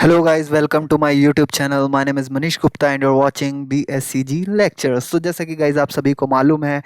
Hello guys, welcome to my YouTube channel. My name is Manish Gupta and you're watching BSCG lectures. तो जैसा कि guys आप सभी को मालूम है,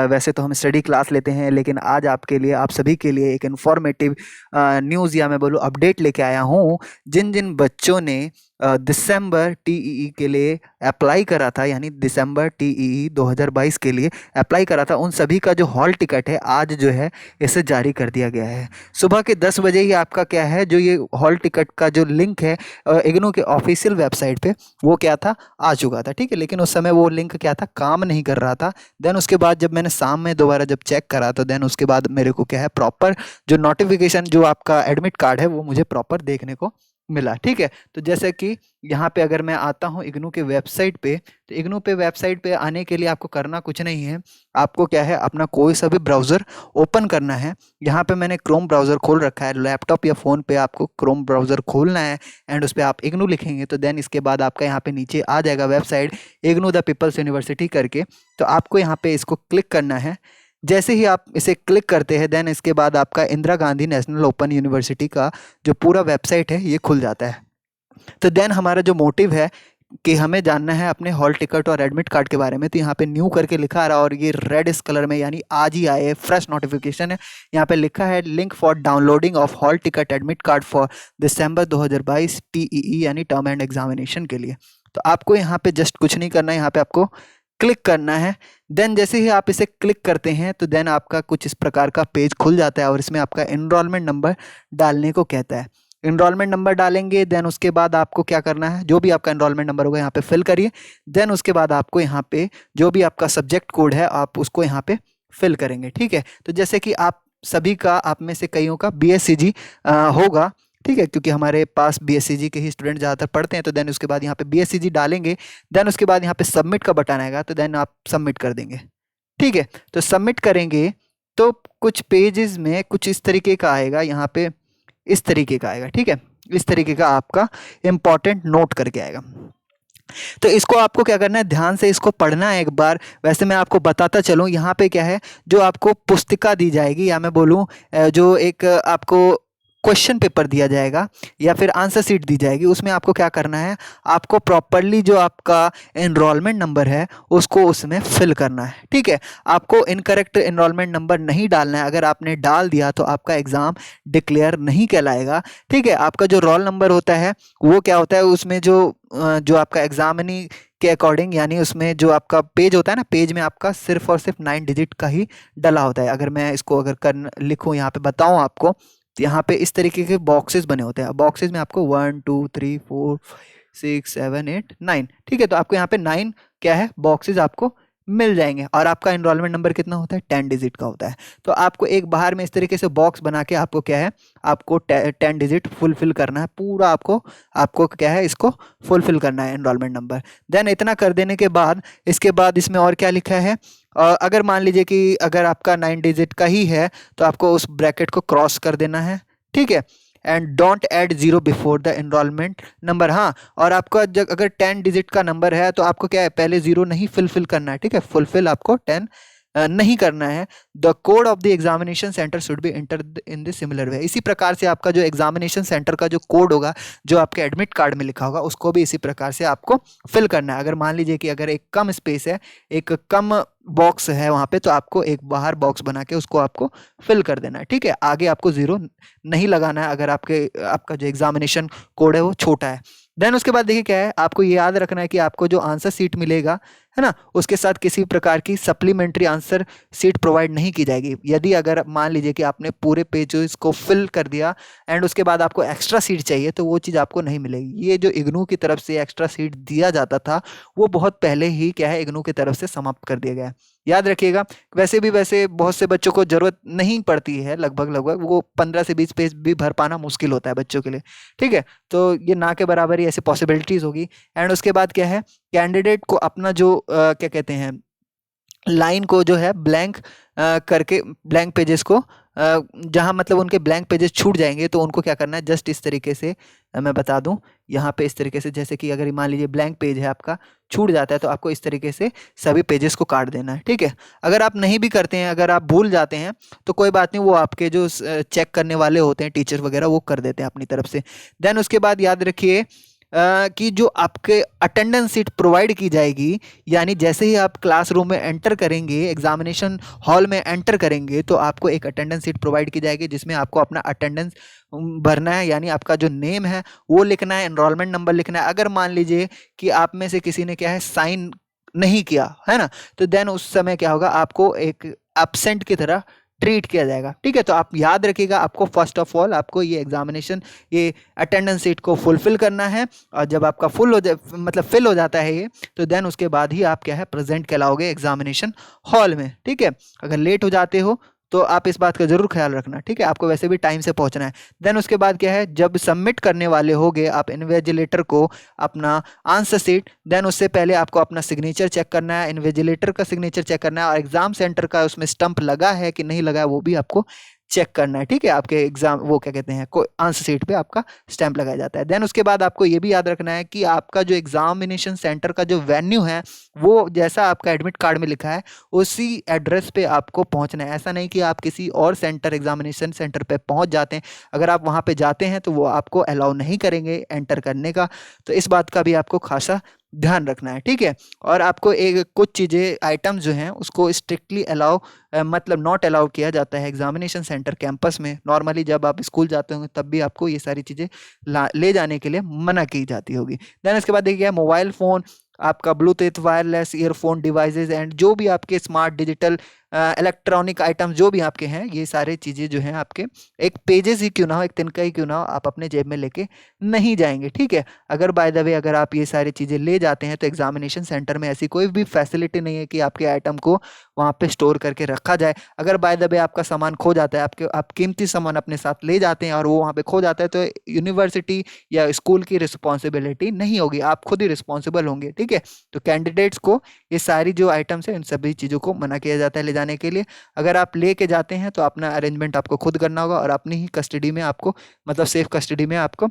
वैसे तो हम स्टडी क्लास लेते हैं, लेकिन आज आपके लिए, आप सभी के लिए एक इन्फॉर्मेटिव न्यूज़ या मैं बोलूँ अपडेट लेके आया हूँ। जिन जिन बच्चों ने दिसंबर टीईई के लिए अप्लाई करा था, यानी दिसंबर टीईई 2022 के लिए अप्लाई करा था, उन सभी का जो हॉल टिकट है आज जो है इसे जारी कर दिया गया है। सुबह के 10 बजे ही आपका क्या है, जो ये हॉल टिकट का जो लिंक है इग्नू के ऑफिशियल वेबसाइट पे वो क्या था, आ चुका था। ठीक है, लेकिन उस समय वो लिंक क्या था, काम नहीं कर रहा था। देन उसके बाद जब मैंने शाम में दोबारा जब चेक करा तो देन उसके बाद मेरे को क्या है, प्रॉपर जो नोटिफिकेशन जो आपका एडमिट कार्ड है वो मुझे प्रॉपर देखने को मिला। ठीक है, तो जैसे कि यहाँ पे अगर मैं आता हूँ इग्नू के वेबसाइट पे, तो इग्नू पे वेबसाइट पे आने के लिए आपको करना कुछ नहीं है। आपको क्या है, अपना कोई सा भी ब्राउज़र ओपन करना है। यहाँ पे मैंने क्रोम ब्राउज़र खोल रखा है। लैपटॉप या फ़ोन पे आपको क्रोम ब्राउज़र खोलना है एंड उस पर आप इग्नू लिखेंगे तो देन इसके बाद आपका यहाँ पे नीचे आ जाएगा website IGNOU the people's university करके। तो आपको यहाँ पे इसको क्लिक करना है। जैसे ही आप इसे क्लिक करते हैं देन इसके बाद आपका Indira Gandhi national open university का जो पूरा वेबसाइट है ये खुल जाता है। तो देन हमारा जो मोटिव है कि हमें जानना है अपने हॉल टिकट और एडमिट कार्ड के बारे में, तो यहाँ पे न्यू करके लिखा आ रहा है और ये रेड इस कलर में, यानी आज ही आए, फ्रेश नोटिफिकेशन है। यहाँ पे लिखा है link for downloading of hall ticket admit card for December 2022 TEE यानी टर्म एंड एग्जामिनेशन के लिए। तो आपको यहाँ पे जस्ट कुछ नहीं करना है, यहाँ पे आपको क्लिक करना है। देन जैसे ही आप इसे क्लिक करते हैं तो देन आपका कुछ इस प्रकार का पेज खुल जाता है और इसमें आपका एनरोलमेंट नंबर डालने को कहता है। एनरोलमेंट नंबर डालेंगे, देन उसके बाद आपको क्या करना है, जो भी आपका एनरोलमेंट नंबर होगा यहाँ पे फिल करिए। देन उसके बाद आपको यहाँ पे जो भी आपका सब्जेक्ट कोड है आप उसको यहाँ पे फिल करेंगे। ठीक है, तो जैसे कि आप सभी का, आप में से कईयों का BSCG होगा। ठीक है, क्योंकि हमारे पास BSCG के ही स्टूडेंट ज़्यादातर पढ़ते हैं। तो देन उसके बाद यहाँ पे BSCG डालेंगे। देन उसके बाद यहाँ पे सबमिट का बटन आएगा, तो देन आप सबमिट कर देंगे। ठीक है, तो सबमिट करेंगे तो कुछ पेजेस में कुछ इस तरीके का आएगा, यहाँ पे इस तरीके का आएगा। ठीक है, इस तरीके का आपका इंपॉर्टेंट नोट करके आएगा। तो इसको आपको क्या करना है, ध्यान से इसको पढ़ना है एक बार। वैसे मैं आपको बताता चलूँ, यहाँ पे क्या है, जो आपको पुस्तिका दी जाएगी या मैं बोलूँ जो एक आपको क्वेश्चन पेपर दिया जाएगा या फिर आंसर शीट दी जाएगी, उसमें आपको क्या करना है, आपको प्रॉपरली जो आपका एनरोलमेंट नंबर है उसको उसमें फिल करना है। ठीक है, आपको इनकरेक्ट एनरोलमेंट नंबर नहीं डालना है। अगर आपने डाल दिया तो आपका एग्ज़ाम डिक्लेयर नहीं कहलाएगा। ठीक है, आपका जो रोल नंबर होता है वो क्या होता है, उसमें जो आपका एग्जामिनी के अकॉर्डिंग, यानी उसमें जो आपका पेज होता है ना, पेज में आपका सिर्फ और सिर्फ 9 डिजिट का ही डला होता है। अगर मैं इसको अगर कर लिखूँ, यहाँ पे बताऊँ आपको, तो यहाँ पे इस तरीके के बॉक्सेस बने होते हैं। बॉक्सेस में आपको 1 2 3 4 6 7 8 9, ठीक है, तो आपको यहाँ पे 9 क्या है, बॉक्सेस आपको मिल जाएंगे। और आपका एनरोलमेंट नंबर कितना होता है, 10 डिजिट का होता है। तो आपको एक बाहर में इस तरीके से बॉक्स बना के आपको क्या है, आपको 10 डिजिट फुलफिल करना है पूरा। आपको क्या है, इसको फुलफिल करना है एनरोलमेंट नंबर। देन इतना कर देने के बाद इसके बाद इसमें और क्या लिखा है, अगर मान लीजिए कि अगर आपका 9 डिजिट का ही है तो आपको उस ब्रैकेट को क्रॉस कर देना है। ठीक है, and don't add zero before the enrolment number. हाँ, और आपका जब अगर 10 डिजिट का नंबर है तो आपको क्या है, पहले जीरो नहीं फुलफिल करना है। ठीक है, फुलफिल आपको 10 नहीं करना है। The code of the examination centre should be enter in the similar way. इसी प्रकार से आपका जो एग्जामिनेशन सेंटर का जो कोड होगा, जो आपके एडमिट कार्ड में लिखा होगा, उसको भी इसी प्रकार से आपको फिल करना है। अगर मान लीजिए कि अगर एक कम स्पेस है, एक कम बॉक्स है वहाँ पे, तो आपको एक बाहर बॉक्स बना के उसको आपको फिल कर देना है। ठीक है, आगे आपको जीरो नहीं लगाना है अगर आपका जो एग्जामिनेशन कोड है वो छोटा है। देन उसके बाद देखिए क्या है, आपको ये याद रखना है कि आपको जो आंसर सीट मिलेगा, है ना, उसके साथ किसी प्रकार की सप्लीमेंट्री आंसर सीट प्रोवाइड नहीं की जाएगी। यदि अगर मान लीजिए कि आपने पूरे पेजेस को फिल कर दिया एंड उसके बाद आपको एक्स्ट्रा सीट चाहिए, तो वो चीज़ आपको नहीं मिलेगी। ये जो इग्नू की तरफ से एक्स्ट्रा सीट दिया जाता था वो बहुत पहले ही क्या है, इग्नू की तरफ से समाप्त कर दिया गया है। याद रखिएगा। वैसे बहुत से बच्चों को ज़रूरत नहीं पड़ती है, लगभग वो 15 से 20 पेज भी भर पाना मुश्किल होता है बच्चों के लिए। ठीक है, तो ये ना के बराबर ही ऐसे पॉसिबिलिटीज़ होगी। एंड उसके बाद क्या है, कैंडिडेट को अपना जो क्या कहते हैं, लाइन को जो है ब्लैंक करके, ब्लैंक पेजेस को जहाँ मतलब उनके ब्लैंक पेजेस छूट जाएंगे तो उनको क्या करना है, जस्ट इस तरीके से मैं बता दूं, यहाँ पे इस तरीके से, जैसे कि अगर मान लीजिए ब्लैंक पेज है आपका, छूट जाता है, तो आपको इस तरीके से सभी पेजेस को काट देना है। ठीक है, अगर आप नहीं भी करते हैं, अगर आप भूल जाते हैं तो कोई बात नहीं, वो आपके जो चेक करने वाले होते हैं टीचर वगैरह, वो कर देते हैं अपनी तरफ से। देन उसके बाद याद रखिए कि जो आपके अटेंडेंस सीट प्रोवाइड की जाएगी, यानी जैसे ही आप क्लासरूम में एंटर करेंगे, एग्जामिनेशन हॉल में एंटर करेंगे, तो आपको एक अटेंडेंस सीट प्रोवाइड की जाएगी जिसमें आपको अपना अटेंडेंस भरना है, यानी आपका जो नेम है वो लिखना है, एनरोलमेंट नंबर लिखना है। अगर मान लीजिए कि आप में से किसी ने क्या है साइन नहीं किया है ना, तो देन उस समय क्या होगा, आपको एक एब्सेंट की तरह ट्रीट किया जाएगा। ठीक है, तो आप याद रखिएगा, आपको फर्स्ट ऑफ ऑल आपको ये एग्जामिनेशन, ये अटेंडेंस सीट को फुलफिल करना है, और जब आपका फुल हो जाए, मतलब फिल हो जाता है ये, तो देन उसके बाद ही आप क्या है प्रेजेंट कहलाओगे एग्जामिनेशन हॉल में। ठीक है, अगर लेट हो जाते हो तो आप इस बात का जरूर ख्याल रखना। ठीक है, आपको वैसे भी टाइम से पहुंचना है। देन उसके बाद क्या है, जब सबमिट करने वाले होगे आप इन्विजिलेटर को अपना आंसर सीट, देन उससे पहले आपको अपना सिग्नेचर चेक करना है, इन्विजिलेटर का सिग्नेचर चेक करना है, और एग्जाम सेंटर का उसमें स्टंप लगा है कि नहीं लगा है वो भी आपको चेक करना है। ठीक है, आपके एग्जाम वो क्या कहते हैं, कोई आंसर शीट पे आपका स्टैंप लगाया जाता है। देन उसके बाद आपको ये भी याद रखना है कि आपका जो एग्जामिनेशन सेंटर का जो वेन्यू है, वो जैसा आपका एडमिट कार्ड में लिखा है उसी एड्रेस पे आपको पहुंचना है। ऐसा नहीं कि आप किसी और सेंटर, एग्जामिनेशन सेंटर पे पहुंच जाते हैं, अगर आप वहां पे जाते हैं तो वो आपको अलाउ नहीं करेंगे एंटर करने का। तो इस बात का भी आपको खासा ध्यान रखना है। ठीक है, और आपको एक कुछ चीज़ें, आइटम्स जो हैं उसको स्ट्रिक्टली अलाउ, मतलब नॉट अलाउ किया जाता है एग्जामिनेशन सेंटर कैंपस में। नॉर्मली जब आप स्कूल जाते होंगे तब भी आपको ये सारी चीज़ें ले जाने के लिए मना की जाती होगी। देन इसके बाद देखिए मोबाइल फ़ोन, आपका Bluetooth wireless earphone devices, and जो भी आपके स्मार्ट डिजिटल इलेक्ट्रॉनिक आइटम्स जो भी आपके हैं, ये सारे चीज़ें जो हैं आपके, एक पेजेस ही क्यों ना हो, एक तिनका ही क्यों ना हो, आप अपने जेब में लेके नहीं जाएंगे। ठीक है, अगर बाय द वे अगर आप ये सारी चीज़ें ले जाते हैं तो एग्जामिनेशन सेंटर में ऐसी कोई भी फैसिलिटी नहीं है कि आपके आइटम को वहाँ पे स्टोर करके रखा जाए। अगर बाय द वे आपका सामान खो जाता है, आप कीमती सामान अपने साथ ले जाते हैं और वो वहाँ पे खो जाता है, तो यूनिवर्सिटी या स्कूल की रिस्पॉन्सिबिलिटी नहीं होगी, आप खुद ही रिस्पॉन्सिबल होंगे। ठीक है, तो कैंडिडेट्स को ये सारी जो आइटम्स है इन सभी चीज़ों को मना किया जाता है ले जाने के लिए। अगर आप लेके जाते हैं तो अपना अरेंजमेंट आपको खुद करना होगा, और अपनी ही कस्टडी में आपको, मतलब सेफ कस्टडी में आपको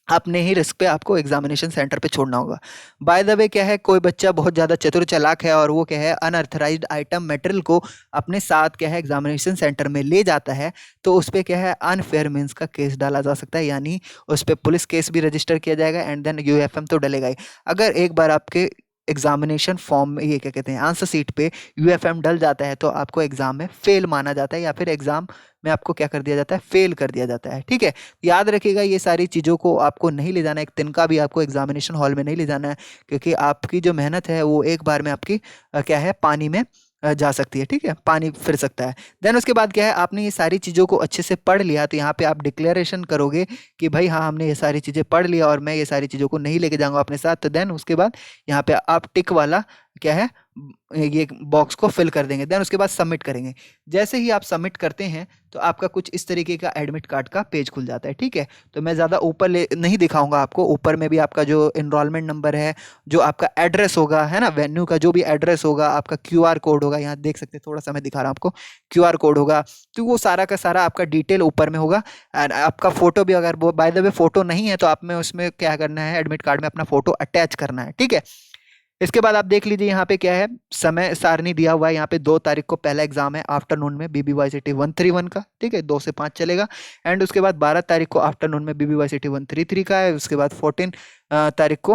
अपने ही रिस्क पे आपको एग्जामिनेशन सेंटर पे छोड़ना होगा। बाय द वे क्या है, कोई बच्चा बहुत ज़्यादा चतुर चालाक है और वो क्या है अनअथराइज्ड आइटम मटेरियल को अपने साथ क्या है एग्जामिनेशन सेंटर में ले जाता है, तो उस पर क्या है अनफेयर मीन्स का केस डाला जा सकता है, यानी उस पर पुलिस केस भी रजिस्टर किया जाएगा, एंड देन यूएफएम तो डलेगा ही। अगर एक बार आपके एग्जामिनेशन फॉर्म में, ये क्या कहते हैं, आंसर सीट पे यूएफएम डल जाता है, तो आपको एग्जाम में फेल माना जाता है, या फिर एग्जाम में आपको क्या कर दिया जाता है, फेल कर दिया जाता है। ठीक है, याद रखिएगा ये सारी चीज़ों को आपको नहीं ले जाना है, एक तिनका भी आपको एग्जामिनेशन हॉल में नहीं ले जाना है, क्योंकि आपकी जो मेहनत है वो एक बार में आपकी क्या है पानी में जा सकती है। ठीक है, पानी फिर सकता है। देन उसके बाद क्या है, आपने ये सारी चीज़ों को अच्छे से पढ़ लिया, तो यहाँ पे आप डिक्लेरेशन करोगे कि भाई हाँ हमने ये सारी चीज़ें पढ़ लिया और मैं ये सारी चीज़ों को नहीं लेके जाऊँगा अपने साथ। तो देन उसके बाद यहाँ पे आप टिक वाला क्या है ये बॉक्स को फिल कर देंगे। देन उसके बाद सबमिट करेंगे। जैसे ही आप सबमिट करते हैं तो आपका कुछ इस तरीके का एडमिट कार्ड का पेज खुल जाता है। ठीक है, तो मैं ज़्यादा ऊपर ले नहीं दिखाऊंगा आपको। ऊपर में भी आपका जो इनरोलमेंट नंबर है, जो आपका एड्रेस होगा है ना, वेन्यू का जो भी एड्रेस होगा, आपका क्यूआर कोड होगा, यहाँ देख सकते हैं, थोड़ा सा मैं दिखा रहा हूँ आपको, क्यूआर कोड होगा, तो वो सारा का सारा आपका डिटेल ऊपर में होगा। एंड आपका फ़ोटो भी, अगर बाय द वे फ़ोटो नहीं है तो आप में उसमें क्या करना है, एडमिट कार्ड में अपना फ़ोटो अटैच करना है। ठीक है, इसके बाद आप देख लीजिए यहाँ पे क्या है, समय सारणी दिया हुआ है। यहाँ पे 2 तारीख को पहला एग्जाम है आफ्टरनून में BBY-CT 131 का। ठीक है, 2 से 5 चलेगा। एंड उसके बाद 12 तारीख को आफ्टरनून में BBY-CT 133 का है। उसके बाद 14 तारीख को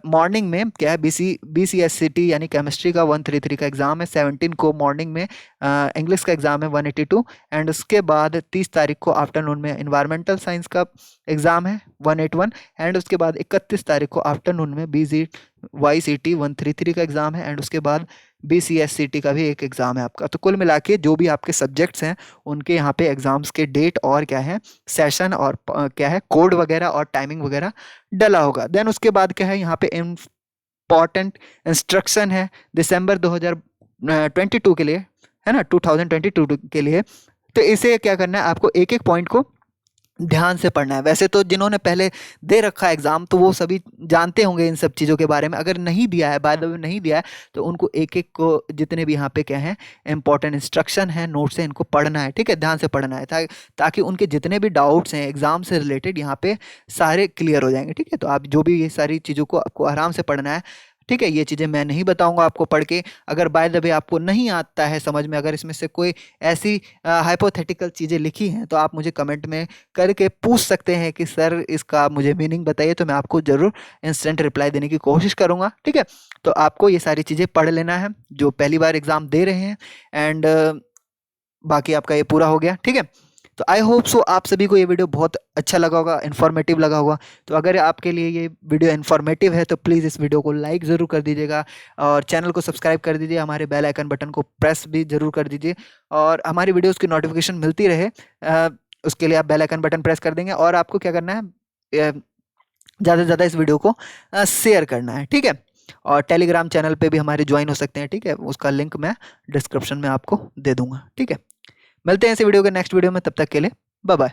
मॉर्निंग में क्या है BCS-CT यानी केमिस्ट्री का 133 का एग्जाम है। 17 को मॉर्निंग में इंग्लिश का एग्जाम है 182। एंड उसके बाद 30 तारीख को आफ्टरनून में इन्वायरमेंटल साइंस का एग्जाम है 181। एंड उसके बाद 31 तारीख को आफ्टरनून में BCY-CT 133 का एग्जाम है। एंड उसके बाद BCS-CT का भी एक एग्जाम है आपका। तो कुल मिला के जो भी आपके सब्जेक्ट्स हैं उनके यहाँ पे एग्जाम्स के डेट और क्या है सेशन और क्या है कोड वगैरह और टाइमिंग वगैरह डला होगा। देन उसके बाद क्या है, यहाँ पे इम्पॉर्टेंट इंस्ट्रक्शन है दिसंबर 2022 के लिए, है ना, 2022 के लिए। तो इसे क्या करना है, आपको एक एक पॉइंट को ध्यान से पढ़ना है। वैसे तो जिन्होंने पहले दे रखा है एग्ज़ाम तो वो सभी जानते होंगे इन सब चीज़ों के बारे में। अगर नहीं दिया है, बाय द वे नहीं दिया है, तो उनको एक-एक को जितने भी यहाँ पे क्या हैं इम्पोर्टेंट इंस्ट्रक्शन है, नोट्स हैं, इनको पढ़ना है, ठीक है? ध्यान से पढ़ना है ताकि उनके जितने भी डाउट्स हैं एग्ज़ाम से रिलेटेड यहाँ पे सारे क्लियर हो जाएँगे, ठीक है? तो आप जो भी ये सारी चीज़ों को आपको आराम से पढ़ना है, ठीक है? ये चीज़ें मैं नहीं बताऊँगा आपको पढ़ के। अगर बाय द वे आपको नहीं आता है समझ में, अगर इसमें से कोई ऐसी हाइपोथेटिकल चीज़ें लिखी हैं, तो आप मुझे कमेंट में करके पूछ सकते हैं कि सर इसका मुझे मीनिंग बताइए, तो मैं आपको ज़रूर इंस्टेंट रिप्लाई देने की कोशिश करूँगा, ठीक है? तो आपको ये सारी चीज़ें पढ़ लेना है, जो पहली बार एग्ज़ाम दे रहे हैं एंड बाकी आपका ये पूरा हो गया, ठीक है? तो आई होप सो आप सभी को ये वीडियो बहुत अच्छा लगा होगा, इन्फॉर्मेटिव लगा होगा। तो अगर आपके लिए ये वीडियो इन्फॉर्मेटिव है तो प्लीज़ इस वीडियो को लाइक ज़रूर कर दीजिएगा और चैनल को सब्सक्राइब कर दीजिए, हमारे बेल आइकन बटन को प्रेस भी ज़रूर कर दीजिए और हमारी वीडियोज़ की नोटिफिकेशन मिलती रहे उसके लिए आप बेल आइकन बटन प्रेस कर देंगे और आपको क्या करना है ज़्यादा से ज़्यादा इस वीडियो को शेयर करना है, ठीक है? और टेलीग्राम चैनल पे भी हमारे ज्वाइन हो सकते हैं, ठीक है? उसका लिंक मैं डिस्क्रिप्शन में आपको दे दूँगा, ठीक है? मिलते हैं इसी वीडियो के नेक्स्ट वीडियो में, तब तक के लिए बाय बाय।